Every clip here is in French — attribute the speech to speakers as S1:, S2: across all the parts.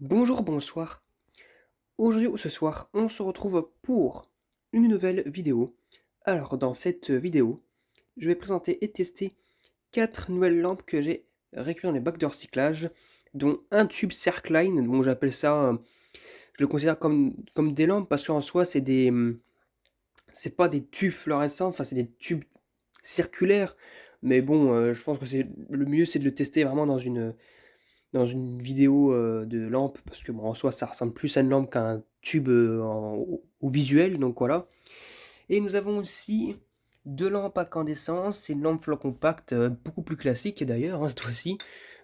S1: Bonjour, bonsoir. Aujourd'hui ou ce soir, on se retrouve pour une nouvelle vidéo. Alors, dans cette vidéo, je vais présenter et tester 4 nouvelles lampes que j'ai récupérées dans les bacs de recyclage, dont un tube Cercline. Bon, j'appelle ça, je le considère comme des lampes parce qu'en soi, c'est pas des tubes fluorescents, enfin, c'est des tubes circulaires. Mais bon, je pense que le mieux, c'est de le tester vraiment dans une vidéo de lampe, parce que bon, en soi ça ressemble plus à une lampe qu'à un tube au visuel, donc voilà. Et nous avons aussi deux lampes à incandescence, c'est une lampe floc compact beaucoup plus classique d'ailleurs, hein, cette fois-ci.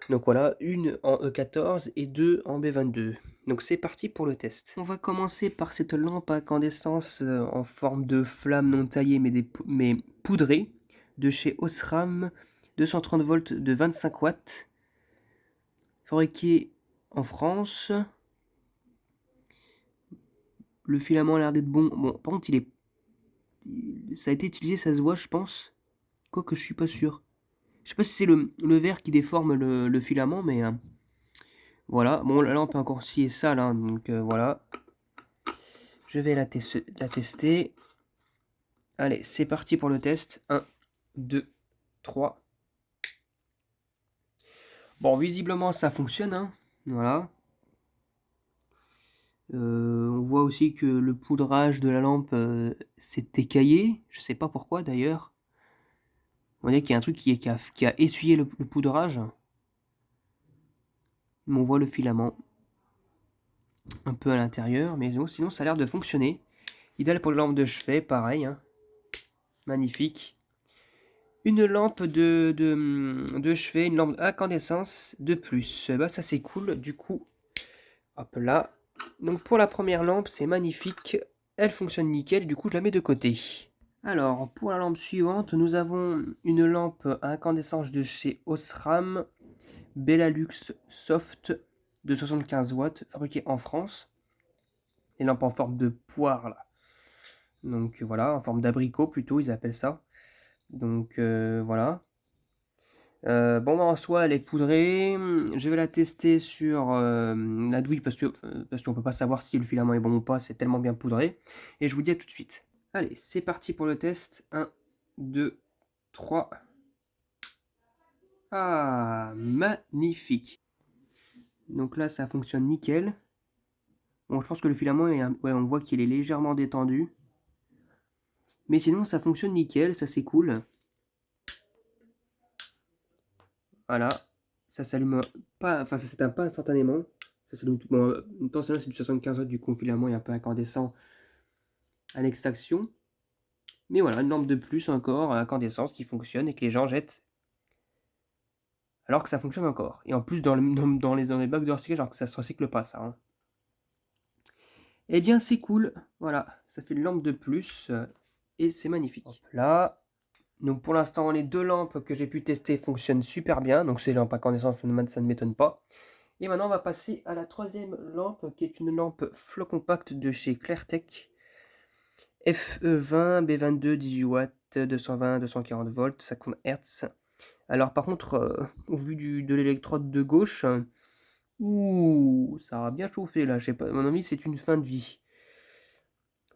S1: Donc voilà, une en E14 et deux en B22. Donc c'est parti pour le test. On va commencer par cette lampe à incandescence en forme de flamme non taillée mais poudrée de chez Osram, 230 volts de 25 watts. Fabriqué en France. Le filament a l'air d'être bon. Bon, par contre, ça a été utilisé, ça se voit, je pense. Quoique, je suis pas sûr. Je sais pas si c'est le verre qui déforme le filament, mais voilà. Bon, la lampe encore si est sale, hein, donc voilà. Je vais la tester. Allez, c'est parti pour le test. 1, 2, 3. Bon, visiblement, ça fonctionne, hein. Voilà. On voit aussi que le poudrage de la lampe s'est écaillé. Je sais pas pourquoi d'ailleurs. On dirait qu'il y a un truc qui a essuyé le poudrage. Mais on voit le filament un peu à l'intérieur. Mais sinon, ça a l'air de fonctionner. Idéal pour les lampes de chevet, pareil, hein. Magnifique. Une lampe de chevet, une lampe à incandescence de plus. Bah, ça c'est cool. Du coup, hop là. Donc pour la première lampe, c'est magnifique. Elle fonctionne nickel. Du coup, je la mets de côté. Alors, pour la lampe suivante, nous avons une lampe à incandescence de chez Osram, Bellalux Soft de 75 watts, fabriquée en France. Les lampes en forme de poire, là. Donc voilà, en forme d'abricot plutôt, ils appellent ça. Donc voilà. Bon, bah, en soi, elle est poudrée. Je vais la tester sur la douille parce qu'on peut pas savoir si le filament est bon ou pas, c'est tellement bien poudré. Et je vous dis à tout de suite. Allez, c'est parti pour le test. 1, 2, 3. Ah, magnifique. Donc là, ça fonctionne nickel. Bon, je pense que le filament, ouais, on voit qu'il est légèrement détendu. Mais sinon, ça fonctionne nickel, ça c'est cool. Voilà. Ça s'allume pas, enfin ça s'éteint pas instantanément. Ça s'allume tout. Bon, en même temps, c'est du 75 watts, du coup, le filament est un peu incandescent à l'extraction. Mais voilà, une lampe de plus encore à incandescence qui fonctionne et que les gens jettent alors que ça fonctionne encore. Et en plus, dans les bacs de recyclage, alors que ça se recycle pas, ça, hein. Eh bien, c'est cool. Voilà, ça fait une lampe de plus et c'est magnifique. Hop là. Donc pour l'instant, les deux lampes que j'ai pu tester fonctionnent super bien. Donc ces lampes à incandescence, ça ne m'étonne pas. Et maintenant, on va passer à la troisième lampe, qui est une lampe floc compact de chez Clartech. FE20 B22 18 watts, 220 240 volts, 50 Hz. Alors par contre, au vu de l'électrode de gauche, ouh, ça a bien chauffé là. Je sais pas, à mon avis, c'est une fin de vie.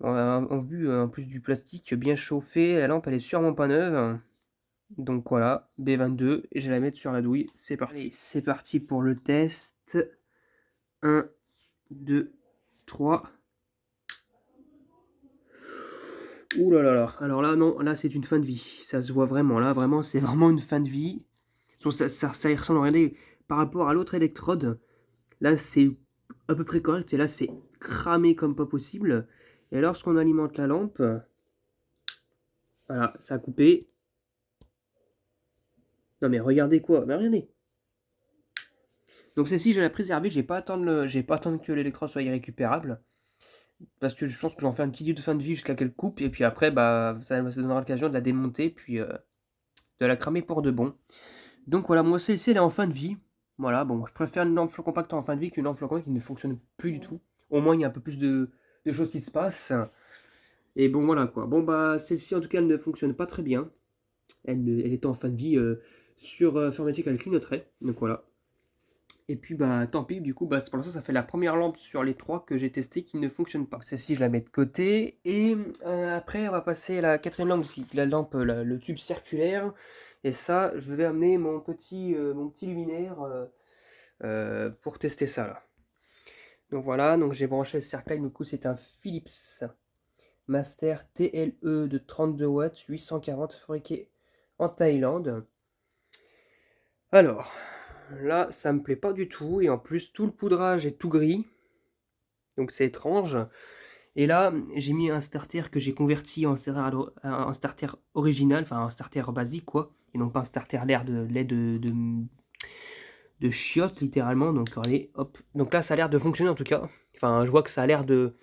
S1: En vue en plus du plastique bien chauffé, la lampe elle est sûrement pas neuve. Donc voilà, B22, et je vais la mettre sur la douille, c'est parti. Allez, c'est parti pour le test. 1, 2, 3. Ouh là là là, alors là non, là c'est une fin de vie, ça se voit vraiment, là vraiment c'est vraiment une fin de vie. Ça y ressemble, regardez, par rapport à l'autre électrode, là c'est à peu près correct, et là c'est cramé comme pas possible. Et lorsqu'on alimente la lampe, voilà, ça a coupé. Non mais regardez quoi, mais regardez. Donc celle-ci, je vais la préserver, j'ai pas attendre que l'électrode soit irrécupérable. Parce que je pense que j'en fais un petit de fin de vie jusqu'à qu'elle coupe. Et puis après, bah, ça donnera l'occasion de la démonter, puis de la cramer pour de bon. Donc voilà, moi celle-ci, elle est en fin de vie. Voilà, bon, je préfère une lampe compacte en fin de vie qu'une lampe compacte qui ne fonctionne plus du tout. Au moins, il y a un peu plus de choses qui se passent. Et bon, voilà quoi. Bon, bah, celle-ci, en tout cas, elle ne fonctionne pas très bien. Elle est en fin de vie sur informatique, elle clignoterait. Donc voilà. Et puis bah tant pis, du coup bah pour l'instant ça fait la première lampe sur les 3 que j'ai testé qui ne fonctionne pas. Celle-ci je la mets de côté et après on va passer à la quatrième lampe, la lampe, le tube circulaire. Et ça je vais amener mon petit luminaire pour tester ça là. Donc voilà, donc j'ai branché le Circline, du coup c'est un Philips Master TLE de 32 watts, 840, fabriqué en Thaïlande. Alors, là ça me plaît pas du tout, et en plus tout le poudrage est tout gris, donc c'est étrange. Et là j'ai mis un starter que j'ai converti en starter original, enfin un starter basique quoi, et non pas un starter lait de chiottes littéralement. Donc allez hop, donc là ça a l'air de fonctionner en tout cas, enfin je vois que ça a l'air de,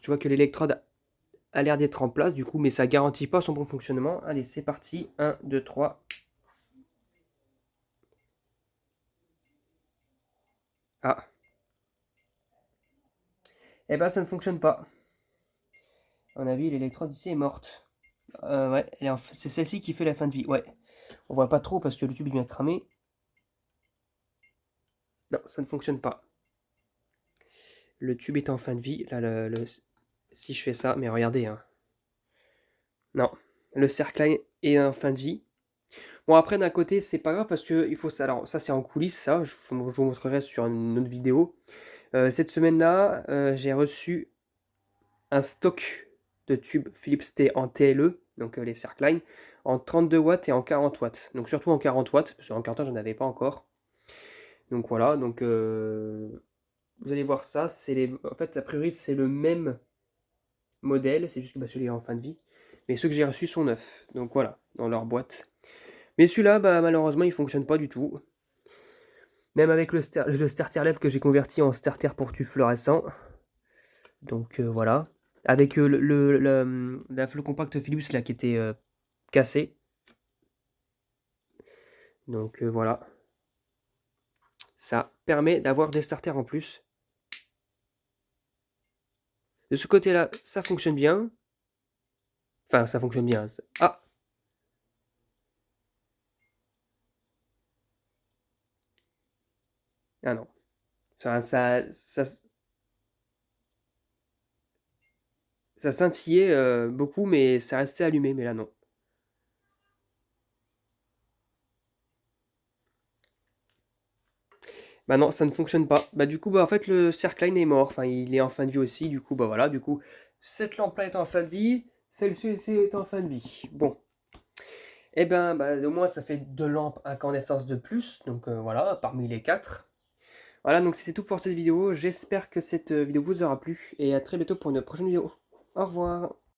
S1: je vois que l'électrode a l'air d'être en place du coup, mais ça garantit pas son bon fonctionnement. Allez c'est parti, 1, 2, 3. Ah, et ben ça ne fonctionne pas. À mon avis l'électrode ici est morte. Ouais, c'est celle-ci qui fait la fin de vie, ouais. On voit pas trop parce que le tube est bien cramé. Non, ça ne fonctionne pas. Le tube est en fin de vie. Là, si je fais ça, mais regardez, hein. Non, le cercle est en fin de vie. Bon, après, d'un côté, c'est pas grave parce que il faut ça. Alors, ça, c'est en coulisses, ça. Je vous montrerai sur une autre vidéo. Cette semaine-là, j'ai reçu un stock de tubes Philips T en TLE, donc les Circline, en 32 watts et en 40 watts. Donc, surtout en 40 watts, parce qu'en 40 watts, j'en avais pas encore. Donc, voilà. Donc, vous allez voir ça. En fait, a priori, c'est le même modèle. C'est juste que celui-là est en fin de vie. Mais ceux que j'ai reçus sont neufs. Donc, voilà, dans leur boîte. Mais celui-là, bah, malheureusement, il fonctionne pas du tout. Même avec le starter LED que j'ai converti en starter pour tube fluorescent. Donc voilà. Avec la flot compact Philips là qui était cassée. Donc voilà. Ça permet d'avoir des starters en plus. De ce côté-là, ça fonctionne bien. Enfin, ça fonctionne bien. Ah! Ah non. Ça scintillait beaucoup, mais ça restait allumé. Mais là, non. Bah non, ça ne fonctionne pas. Bah du coup, bah en fait, le Circline est mort. Enfin, il est en fin de vie aussi. Du coup, bah voilà. Du coup, cette lampe-là est en fin de vie. Celle-ci est en fin de vie. Bon. Et ben, bah, au moins, ça fait 2 lampes incandescence de plus. Donc voilà, parmi les 4. Voilà, donc c'était tout pour cette vidéo. J'espère que cette vidéo vous aura plu. Et à très bientôt pour une prochaine vidéo. Au revoir.